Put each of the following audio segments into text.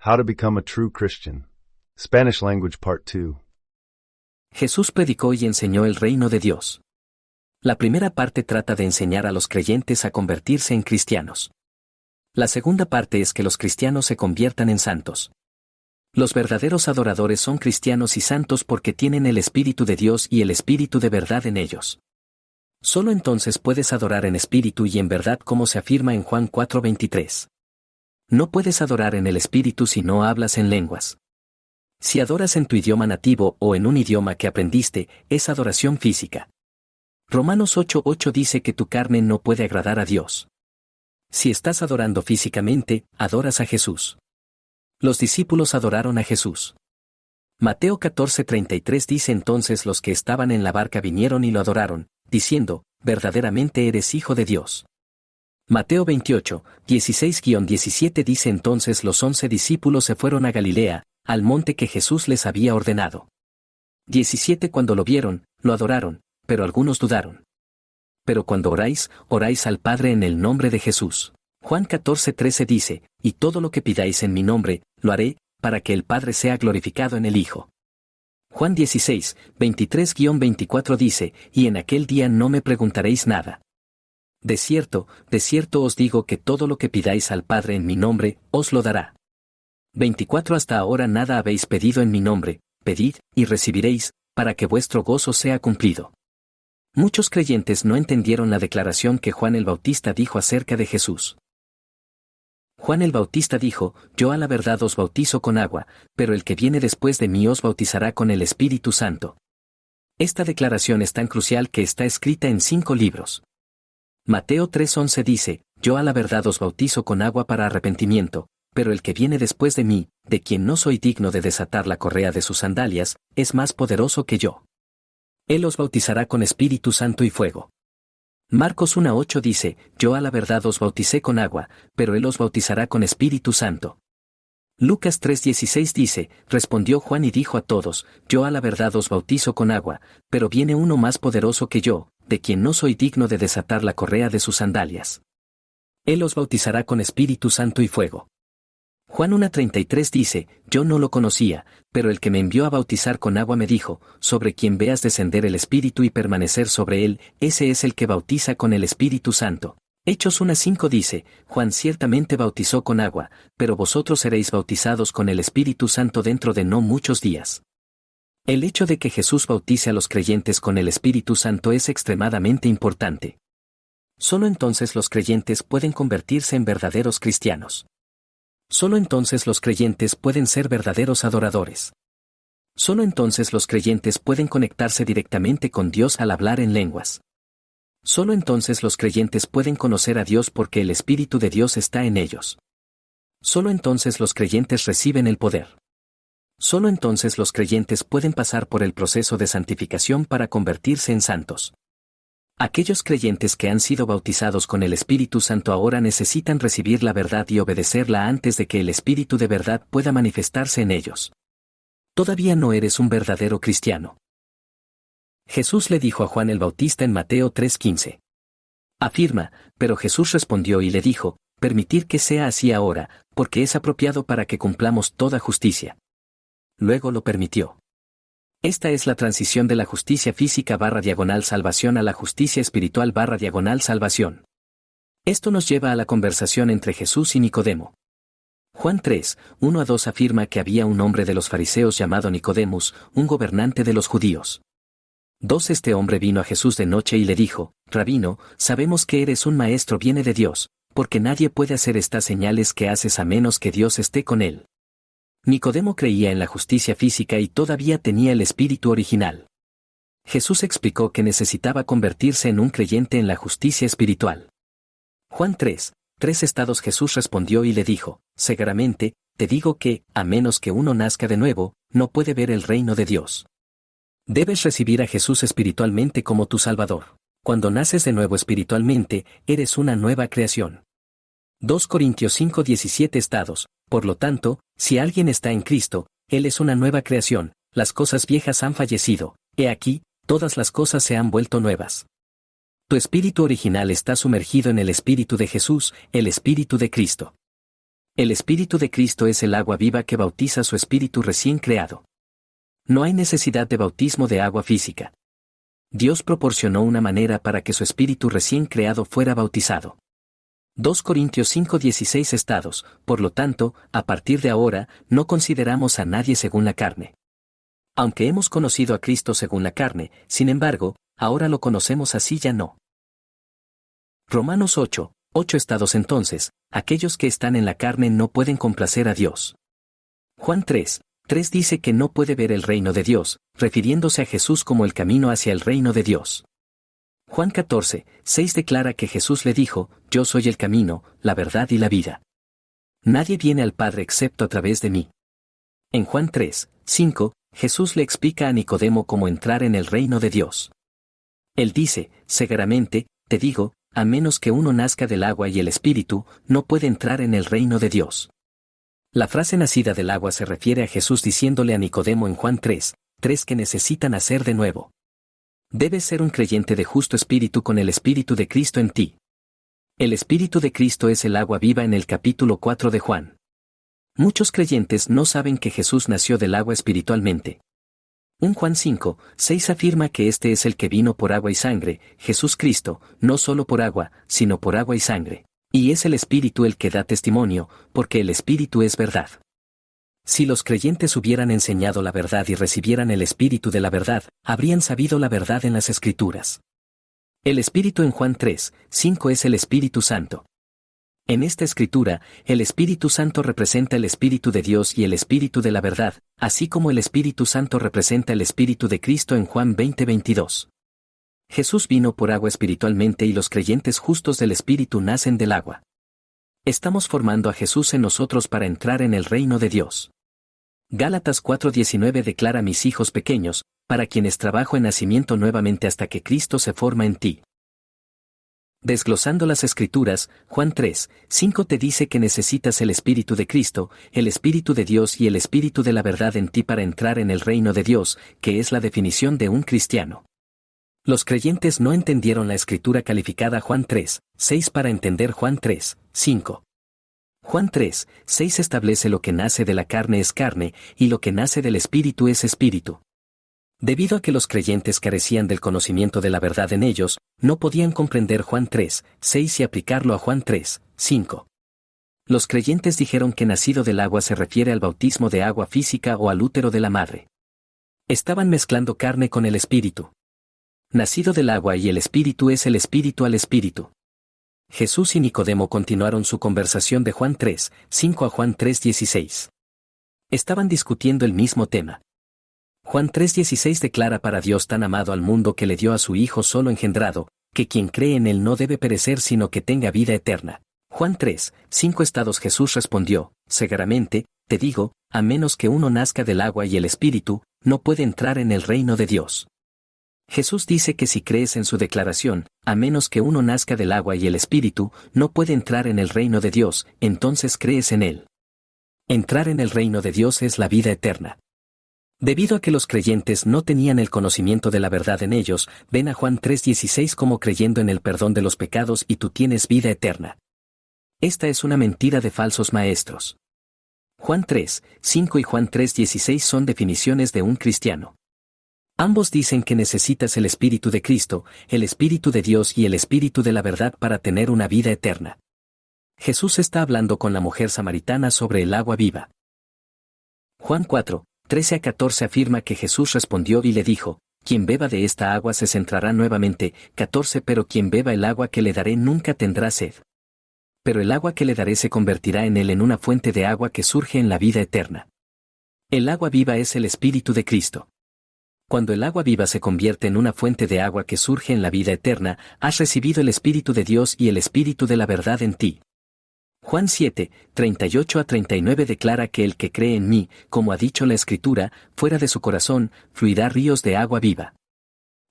How to Become a True Christian. Spanish Language Part 2. Jesús predicó y enseñó el reino de Dios. La primera parte trata de enseñar a los creyentes a convertirse en cristianos. La segunda parte es que los cristianos se conviertan en santos. Los verdaderos adoradores son cristianos y santos porque tienen el Espíritu de Dios y el Espíritu de verdad en ellos. Solo entonces puedes adorar en espíritu y en verdad como se afirma en Juan 4:23. No puedes adorar en el espíritu si no hablas en lenguas. Si adoras en tu idioma nativo o en un idioma que aprendiste, es adoración física. Romanos 8:8 dice que tu carne no puede agradar a Dios. Si estás adorando físicamente, adoras a Jesús. Los discípulos adoraron a Jesús. Mateo 14:33 dice entonces los que estaban en la barca vinieron y lo adoraron, diciendo, verdaderamente eres Hijo de Dios. Mateo 28:16-17 dice entonces los 11 discípulos se fueron a Galilea, al monte que Jesús les había ordenado. 17 Cuando lo vieron, lo adoraron, pero algunos dudaron. Pero cuando oráis, oráis al Padre en el nombre de Jesús. Juan 14:13 dice, y todo lo que pidáis en mi nombre, lo haré, para que el Padre sea glorificado en el Hijo. Juan 16:23-24 dice, y en aquel día no me preguntaréis nada. De cierto os digo que todo lo que pidáis al Padre en mi nombre, os lo dará. 24 Hasta ahora nada habéis pedido en mi nombre, pedid, y recibiréis, para que vuestro gozo sea cumplido. Muchos creyentes no entendieron la declaración que Juan el Bautista dijo acerca de Jesús. Juan el Bautista dijo, yo a la verdad os bautizo con agua, pero el que viene después de mí os bautizará con el Espíritu Santo. Esta declaración es tan crucial que está escrita en 5 libros. Mateo 3:11 dice, yo a la verdad os bautizo con agua para arrepentimiento, pero el que viene después de mí, de quien no soy digno de desatar la correa de sus sandalias, es más poderoso que yo. Él os bautizará con Espíritu Santo y fuego. Marcos 1:8 dice, yo a la verdad os bauticé con agua, pero él os bautizará con Espíritu Santo. Lucas 3:16 dice, respondió Juan y dijo a todos, yo a la verdad os bautizo con agua, pero viene uno más poderoso que yo, de quien no soy digno de desatar la correa de sus sandalias. Él os bautizará con Espíritu Santo y fuego. Juan 1:33 dice, yo no lo conocía, pero el que me envió a bautizar con agua me dijo, sobre quien veas descender el Espíritu y permanecer sobre él, ese es el que bautiza con el Espíritu Santo. Hechos 1:5 dice, Juan ciertamente bautizó con agua, pero vosotros seréis bautizados con el Espíritu Santo dentro de no muchos días. El hecho de que Jesús bautice a los creyentes con el Espíritu Santo es extremadamente importante. Solo entonces los creyentes pueden convertirse en verdaderos cristianos. Solo entonces los creyentes pueden ser verdaderos adoradores. Solo entonces los creyentes pueden conectarse directamente con Dios al hablar en lenguas. Solo entonces los creyentes pueden conocer a Dios porque el Espíritu de Dios está en ellos. Solo entonces los creyentes reciben el poder. Solo entonces los creyentes pueden pasar por el proceso de santificación para convertirse en santos. Aquellos creyentes que han sido bautizados con el Espíritu Santo ahora necesitan recibir la verdad y obedecerla antes de que el Espíritu de verdad pueda manifestarse en ellos. Todavía no eres un verdadero cristiano. Jesús le dijo a Juan el Bautista en Mateo 3:15. Afirma, pero Jesús respondió y le dijo, permitir que sea así ahora, porque es apropiado para que cumplamos toda justicia. Luego lo permitió. Esta es la transición de la justicia física / salvación a la justicia espiritual / salvación. Esto nos lleva a la conversación entre Jesús y Nicodemo. Juan 3:1-2 afirma que había un hombre de los fariseos llamado Nicodemus, un gobernante de los judíos. Este hombre vino a Jesús de noche y le dijo, Rabino, sabemos que eres un maestro viene de Dios, porque nadie puede hacer estas señales que haces a menos que Dios esté con él. Nicodemo creía en la justicia física y todavía tenía el espíritu original. Jesús explicó que necesitaba convertirse en un creyente en la justicia espiritual. Juan 3:3 Jesús respondió y le dijo, seguramente, te digo que, a menos que uno nazca de nuevo, no puede ver el reino de Dios. Debes recibir a Jesús espiritualmente como tu Salvador. Cuando naces de nuevo espiritualmente, eres una nueva creación. 2 Corintios 5:17 Por lo tanto, si alguien está en Cristo, él es una nueva creación, las cosas viejas han fallecido, he aquí, todas las cosas se han vuelto nuevas. Tu espíritu original está sumergido en el Espíritu de Jesús, el Espíritu de Cristo. El Espíritu de Cristo es el agua viva que bautiza su espíritu recién creado. No hay necesidad de bautismo de agua física. Dios proporcionó una manera para que su espíritu recién creado fuera bautizado. 2 Corintios 5:16 estados, por lo tanto, a partir de ahora, no consideramos a nadie según la carne. Aunque hemos conocido a Cristo según la carne, sin embargo, ahora lo conocemos así ya no. Romanos 8 estados entonces, aquellos que están en la carne no pueden complacer a Dios. Juan 3 dice que no puede ver el reino de Dios, refiriéndose a Jesús como el camino hacia el reino de Dios. Juan 14:6 declara que Jesús le dijo, yo soy el camino, la verdad y la vida. Nadie viene al Padre excepto a través de mí. En Juan 3:5, Jesús le explica a Nicodemo cómo entrar en el reino de Dios. Él dice, severamente, te digo, a menos que uno nazca del agua y el Espíritu, no puede entrar en el reino de Dios. La frase nacida del agua se refiere a Jesús diciéndole a Nicodemo en Juan 3 que necesita nacer de nuevo. Debes ser un creyente de justo espíritu con el Espíritu de Cristo en ti. El Espíritu de Cristo es el agua viva en el capítulo 4 de Juan. Muchos creyentes no saben que Jesús nació del agua espiritualmente. Un Juan 5:6 afirma que este es el que vino por agua y sangre, Jesús Cristo, no solo por agua, sino por agua y sangre. Y es el Espíritu el que da testimonio, porque el Espíritu es verdad. Si los creyentes hubieran enseñado la verdad y recibieran el Espíritu de la verdad, habrían sabido la verdad en las Escrituras. El Espíritu en Juan 3:5 es el Espíritu Santo. En esta escritura, el Espíritu Santo representa el Espíritu de Dios y el Espíritu de la verdad, así como el Espíritu Santo representa el Espíritu de Cristo en Juan 20:22. Jesús vino por agua espiritualmente y los creyentes justos del Espíritu nacen del agua. Estamos formando a Jesús en nosotros para entrar en el reino de Dios. Gálatas 4:19 declara mis hijos pequeños, para quienes trabajo en nacimiento nuevamente hasta que Cristo se forma en ti. Desglosando las Escrituras, Juan 3:5 te dice que necesitas el Espíritu de Cristo, el Espíritu de Dios y el Espíritu de la verdad en ti para entrar en el reino de Dios, que es la definición de un cristiano. Los creyentes no entendieron la escritura calificada Juan 3:6 para entender Juan 3:5. Juan 3:6 establece lo que nace de la carne es carne, y lo que nace del espíritu es espíritu. Debido a que los creyentes carecían del conocimiento de la verdad en ellos, no podían comprender Juan 3:6 y aplicarlo a Juan 3:5. Los creyentes dijeron que nacido del agua se refiere al bautismo de agua física o al útero de la madre. Estaban mezclando carne con el espíritu. Nacido del agua y el espíritu es el espíritu al espíritu. Jesús y Nicodemo continuaron su conversación de Juan 3:5 a Juan 3:16. Estaban discutiendo el mismo tema. Juan 3:16 declara para Dios tan amado al mundo que le dio a su Hijo solo engendrado, que quien cree en él no debe perecer sino que tenga vida eterna. Juan 3:5 estados Jesús respondió, severamente, te digo, a menos que uno nazca del agua y el espíritu, no puede entrar en el reino de Dios. Jesús dice que si crees en su declaración, a menos que uno nazca del agua y el espíritu, no puede entrar en el reino de Dios, entonces crees en él. Entrar en el reino de Dios es la vida eterna. Debido a que los creyentes no tenían el conocimiento de la verdad en ellos, ven a Juan 3:16 como creyendo en el perdón de los pecados y tú tienes vida eterna. Esta es una mentira de falsos maestros. Juan 3:5 y Juan 3:16 son definiciones de un cristiano. Ambos dicen que necesitas el Espíritu de Cristo, el Espíritu de Dios y el Espíritu de la verdad para tener una vida eterna. Jesús está hablando con la mujer samaritana sobre el agua viva. Juan 4:13-14 afirma que Jesús respondió y le dijo, quien beba de esta agua se centrará nuevamente, 14 pero quien beba el agua que le daré nunca tendrá sed. Pero el agua que le daré se convertirá en él en una fuente de agua que surge en la vida eterna. El agua viva es el Espíritu de Cristo. Cuando el agua viva se convierte en una fuente de agua que surge en la vida eterna, has recibido el Espíritu de Dios y el Espíritu de la verdad en ti. Juan 7:38-39 declara que el que cree en mí, como ha dicho la Escritura, fuera de su corazón, fluirá ríos de agua viva.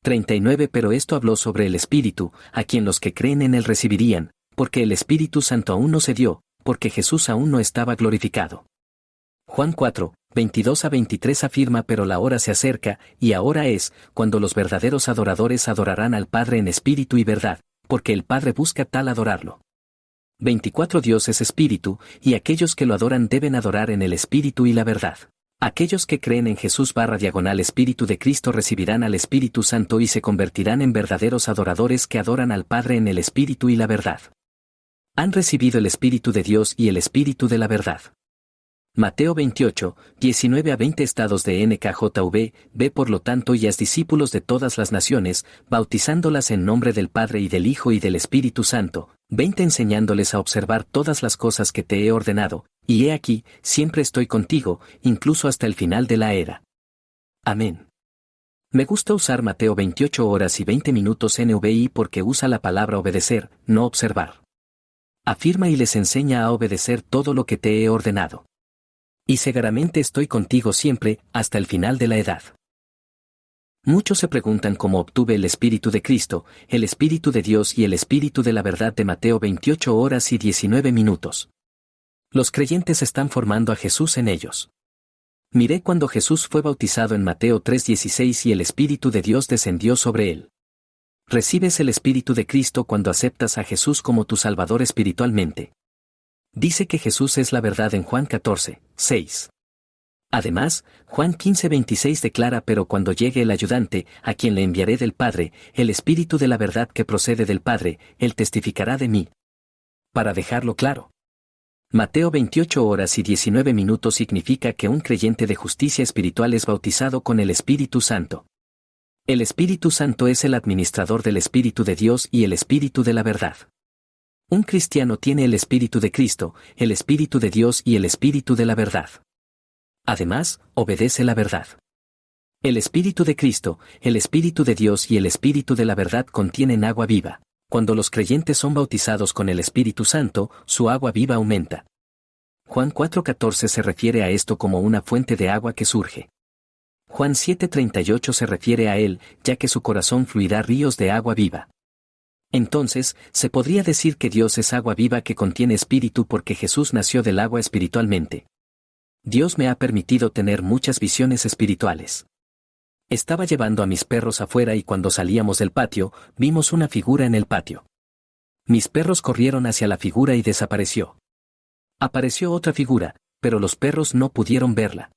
39 Pero esto habló sobre el Espíritu, a quien los que creen en él recibirían, porque el Espíritu Santo aún no se dio, porque Jesús aún no estaba glorificado. Juan 4:22-23 afirma pero la hora se acerca, y ahora es, cuando los verdaderos adoradores adorarán al Padre en espíritu y verdad, porque el Padre busca tal adorarlo. 24 Dios es espíritu, y aquellos que lo adoran deben adorar en el espíritu y la verdad. Aquellos que creen en Jesús / Espíritu de Cristo recibirán al Espíritu Santo y se convertirán en verdaderos adoradores que adoran al Padre en el espíritu y la verdad. Han recibido el Espíritu de Dios y el Espíritu de la verdad. Mateo 28, 19-20 Estados de NKJV, ve por lo tanto y haz discípulos de todas las naciones, bautizándolas en nombre del Padre y del Hijo y del Espíritu Santo, 20 enseñándoles a observar todas las cosas que te he ordenado, y he aquí, siempre estoy contigo, incluso hasta el final de la era. Amén. Me gusta usar Mateo 28 horas y 20 minutos NVI porque usa la palabra obedecer, no observar. Afirma y les enseña a obedecer todo lo que te he ordenado. Y seguramente estoy contigo siempre, hasta el final de la edad. Muchos se preguntan cómo obtuve el Espíritu de Cristo, el Espíritu de Dios y el Espíritu de la verdad de Mateo 28 horas y 19 minutos. Los creyentes están formando a Jesús en ellos. Miré cuando Jesús fue bautizado en Mateo 3:16 y el Espíritu de Dios descendió sobre él. Recibes el Espíritu de Cristo cuando aceptas a Jesús como tu Salvador espiritualmente. Dice que Jesús es la verdad en Juan 14, 6. Además, Juan 15:26 declara: pero cuando llegue el ayudante, a quien le enviaré del Padre, el Espíritu de la verdad que procede del Padre, él testificará de mí. Para dejarlo claro, Mateo 28 horas y 19 minutos significa que un creyente de justicia espiritual es bautizado con el Espíritu Santo. El Espíritu Santo es el administrador del Espíritu de Dios y el Espíritu de la verdad. Un cristiano tiene el Espíritu de Cristo, el Espíritu de Dios y el Espíritu de la verdad. Además, obedece la verdad. El Espíritu de Cristo, el Espíritu de Dios y el Espíritu de la verdad contienen agua viva. Cuando los creyentes son bautizados con el Espíritu Santo, su agua viva aumenta. Juan 4:14 se refiere a esto como una fuente de agua que surge. Juan 7:38 se refiere a él, ya que su corazón fluirá ríos de agua viva. Entonces, se podría decir que Dios es agua viva que contiene espíritu porque Jesús nació del agua espiritualmente. Dios me ha permitido tener muchas visiones espirituales. Estaba llevando a mis perros afuera y cuando salíamos del patio, vimos una figura en el patio. Mis perros corrieron hacia la figura y desapareció. Apareció otra figura, pero los perros no pudieron verla.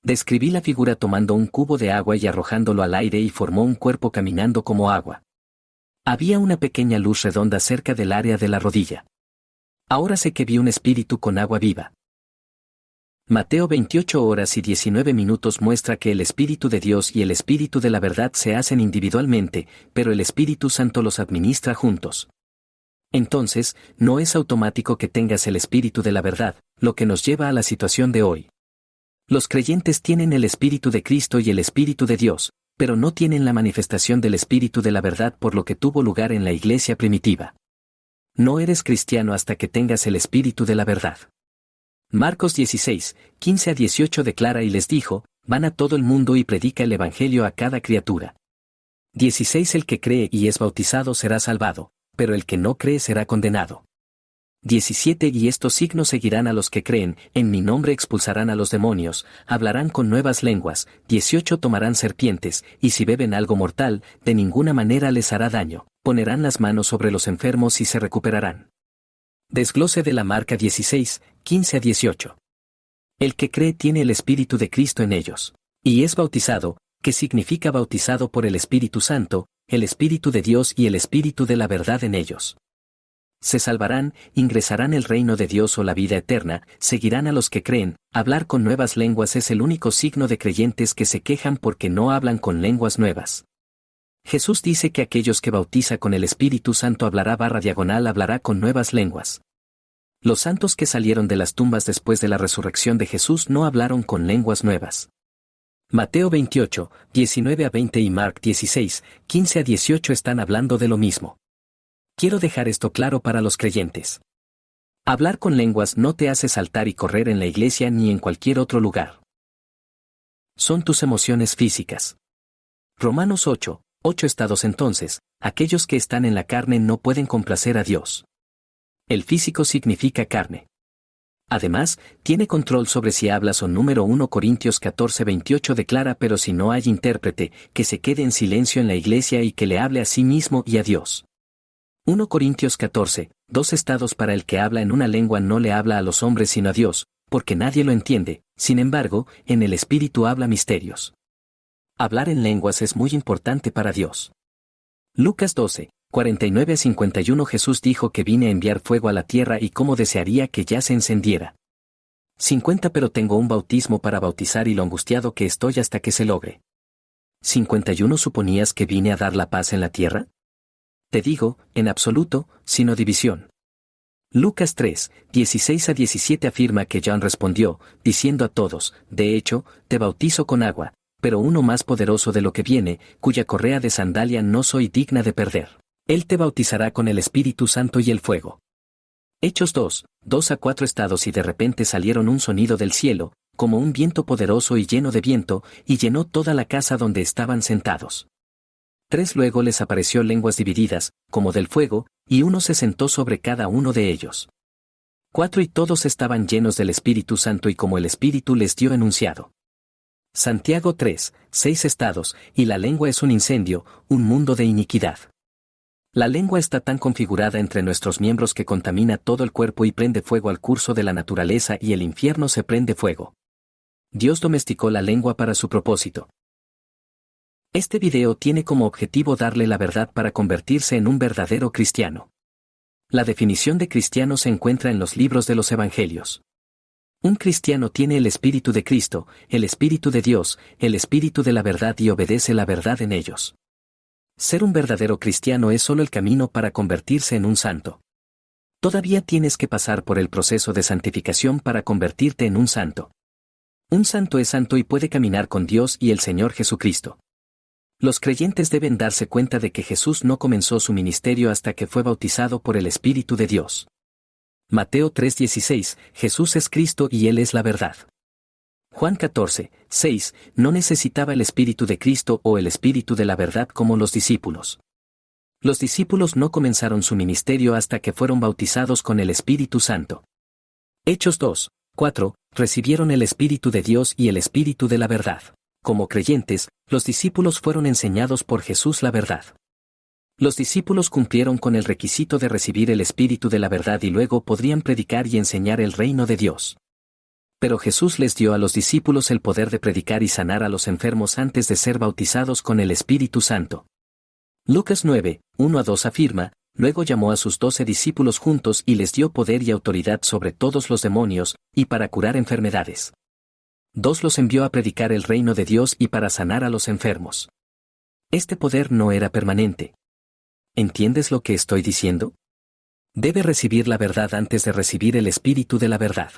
Describí la figura tomando un cubo de agua y arrojándolo al aire y formó un cuerpo caminando como agua. Había una pequeña luz redonda cerca del área de la rodilla. Ahora sé que vi un espíritu con agua viva. Mateo 28 horas y 19 minutos muestra que el Espíritu de Dios y el Espíritu de la verdad se hacen individualmente, pero el Espíritu Santo los administra juntos. Entonces, no es automático que tengas el Espíritu de la verdad, lo que nos lleva a la situación de hoy. Los creyentes tienen el Espíritu de Cristo y el Espíritu de Dios, pero no tienen la manifestación del Espíritu de la verdad por lo que tuvo lugar en la iglesia primitiva. No eres cristiano hasta que tengas el Espíritu de la verdad. Marcos 16, 15-18 declara y les dijo: van a todo el mundo y predica el Evangelio a cada criatura. 16 El que cree y es bautizado será salvado, pero el que no cree será condenado. 17 Y estos signos seguirán a los que creen: en mi nombre expulsarán a los demonios, hablarán con nuevas lenguas. 18 Tomarán serpientes, y si beben algo mortal, de ninguna manera les hará daño, ponerán las manos sobre los enfermos y se recuperarán. Desglose de la marca 16, 15-18. El que cree tiene el Espíritu de Cristo en ellos. Y es bautizado, que significa bautizado por el Espíritu Santo, el Espíritu de Dios y el Espíritu de la verdad en ellos. Se salvarán, ingresarán el reino de Dios o la vida eterna, seguirán a los que creen. Hablar con nuevas lenguas es el único signo de creyentes que se quejan porque no hablan con lenguas nuevas. Jesús dice que aquellos que bautiza con el Espíritu Santo hablará con nuevas lenguas. Los santos que salieron de las tumbas después de la resurrección de Jesús no hablaron con lenguas nuevas. Mateo 28, 19-20 y Mark 16, 15-18 están hablando de lo mismo. Quiero dejar esto claro para los creyentes. Hablar con lenguas no te hace saltar y correr en la iglesia ni en cualquier otro lugar. Son tus emociones físicas. Romanos 8, 8 estados entonces, aquellos que están en la carne no pueden complacer a Dios. El físico significa carne. Además, tiene control sobre si hablas o número 1 Corintios 14:28 declara: pero si no hay intérprete, que se quede en silencio en la iglesia y que le hable a sí mismo y a Dios. 1 Corintios 14, 2 estados para el que habla en una lengua no le habla a los hombres sino a Dios, porque nadie lo entiende, sin embargo, en el Espíritu habla misterios. Hablar en lenguas es muy importante para Dios. Lucas 12, 49 a 51 Jesús dijo que vine a enviar fuego a la tierra y cómo desearía que ya se encendiera. 50 Pero tengo un bautismo para bautizar y lo angustiado que estoy hasta que se logre. 51 ¿Suponías que vine a dar la paz en la tierra? Te digo, en absoluto, sino división. Lucas 3, 16 a 17 afirma que John respondió, diciendo a todos, de hecho, te bautizo con agua, pero uno más poderoso de lo que viene, cuya correa de sandalia no soy digna de perder. Él te bautizará con el Espíritu Santo y el fuego. Hechos 2, 2 a 4 estados y de repente salieron un sonido del cielo, como un viento poderoso y lleno de viento, y llenó toda la casa donde estaban sentados. 3 Luego les apareció lenguas divididas, como del fuego, y uno se sentó sobre cada uno de ellos. 4 Y todos estaban llenos del Espíritu Santo y como el Espíritu les dio enunciado. Santiago 3, 6 estados, y la lengua es un incendio, un mundo de iniquidad. La lengua está tan configurada entre nuestros miembros que contamina todo el cuerpo y prende fuego al curso de la naturaleza y el infierno se prende fuego. Dios domesticó la lengua para su propósito. Este video tiene como objetivo darle la verdad para convertirse en un verdadero cristiano. La definición de cristiano se encuentra en los libros de los Evangelios. Un cristiano tiene el Espíritu de Cristo, el Espíritu de Dios, el Espíritu de la verdad y obedece la verdad en ellos. Ser un verdadero cristiano es solo el camino para convertirse en un santo. Todavía tienes que pasar por el proceso de santificación para convertirte en un santo. Un santo es santo y puede caminar con Dios y el Señor Jesucristo. Los creyentes deben darse cuenta de que Jesús no comenzó su ministerio hasta que fue bautizado por el Espíritu de Dios. Mateo 3:16, Jesús es Cristo y Él es la verdad. Juan 14, 6, no necesitaba el Espíritu de Cristo o el Espíritu de la verdad como los discípulos. Los discípulos no comenzaron su ministerio hasta que fueron bautizados con el Espíritu Santo. Hechos 2, 4, recibieron el Espíritu de Dios y el Espíritu de la verdad. Como creyentes, los discípulos fueron enseñados por Jesús la verdad. Los discípulos cumplieron con el requisito de recibir el Espíritu de la verdad y luego podrían predicar y enseñar el reino de Dios. Pero Jesús les dio a los discípulos el poder de predicar y sanar a los enfermos antes de ser bautizados con el Espíritu Santo. Lucas 9, 1 a 2 afirma, luego llamó a sus 12 discípulos juntos y les dio poder y autoridad sobre todos los demonios, y para curar enfermedades. 2 Los envió a predicar el reino de Dios y para sanar a los enfermos. Este poder no era permanente. ¿Entiendes lo que estoy diciendo? Debe recibir la verdad antes de recibir el Espíritu de la verdad.